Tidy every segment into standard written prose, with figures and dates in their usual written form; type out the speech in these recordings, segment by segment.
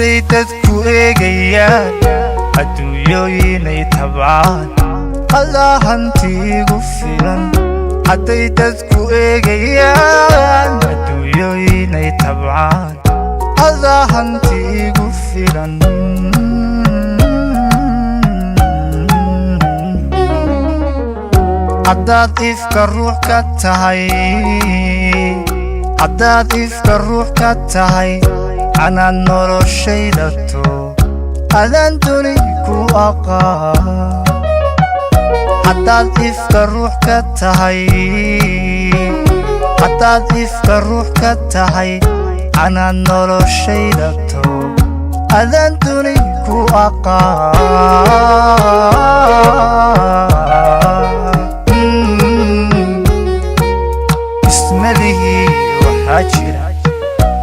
hadday dadku eegayaan adduunyooyinay tabcaan allah hantiigu filan hadday dadku eegayaan adduunyooyinay tabcaan allah hantiigu filan haddaad ifka ruux ka tahay haddaad ifka ruux ka tahay anaad noloshaydato adaan duni ku aqaan haddaad ifka ruux ka tahay haddaad ifka ruux ka tahay anaad noloshaydato adaan duni ku aqaan ismalihii waxaa jira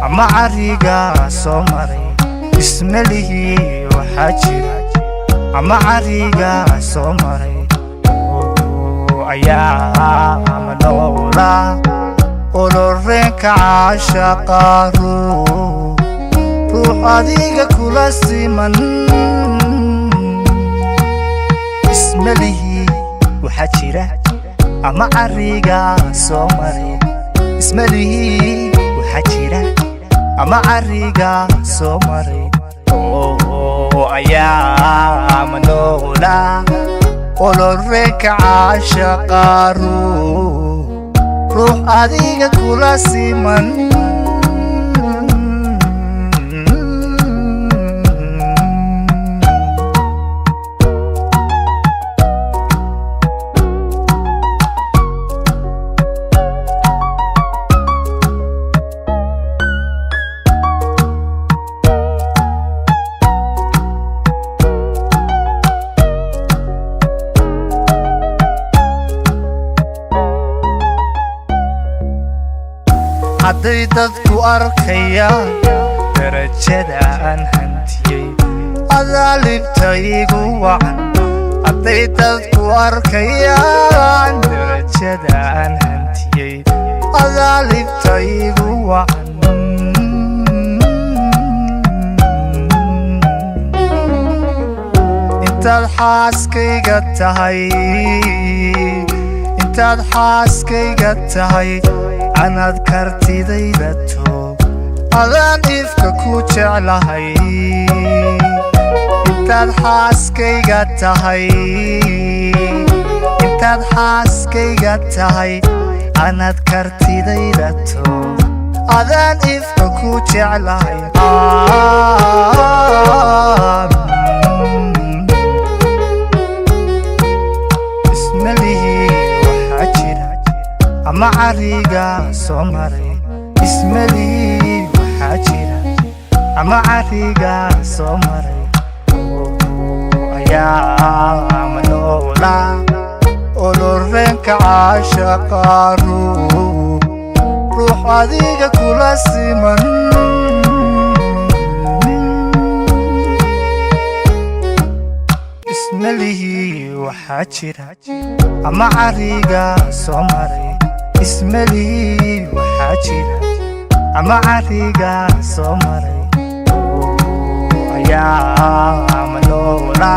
ama carigaa soo maray ismalihii waxaa jira ama carigaa soo maray ayaa ama noola oloreenka caashaqa ruux adiga kula siman ismalihii waxaa jira ama carigaa soo maray ismalihii waxaa jira ama carigaa soo maray ayaa ama noola oloreenka caashaqa ruux adiga kula siman hadday dadku arkayaan darajada aan hantiyey adaa libta igu wacan hadday dadku arkayaan darajada aan hantiyey adaa libta igu wacan intaad xaaskayga tahay intaad xaaskayga tahay anaad kartidaydato adaan ifka ku jeclahay intaad xaaskayga tahay intaad xaaskayga tahay anaad kartidaydato adaan ifka ku jeclahay ismalihii waxaa jira ama carigaa soo maray ismalihii waxaa jira ama carigaa soo maray ayaa ama noola oloreenka caashaqa ruux adiga kula siman ismalihii waxaa jira ama carigaa soo maray ismalihii waxaa jira ama carigaa soo maray ayaa ama noola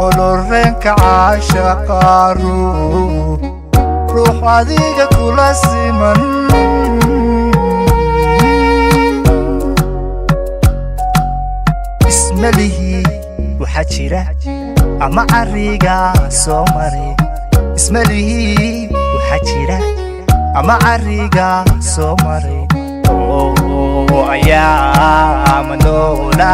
oloreenka caashaqa ruux adiga kula siman ismalihii waxaa jira ama carigaa soo maray ismalihii waxaa jira ama carigaa soo maray ayaa ama noola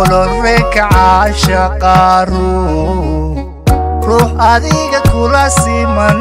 oloreenka caashaqa ruux adiga kula siman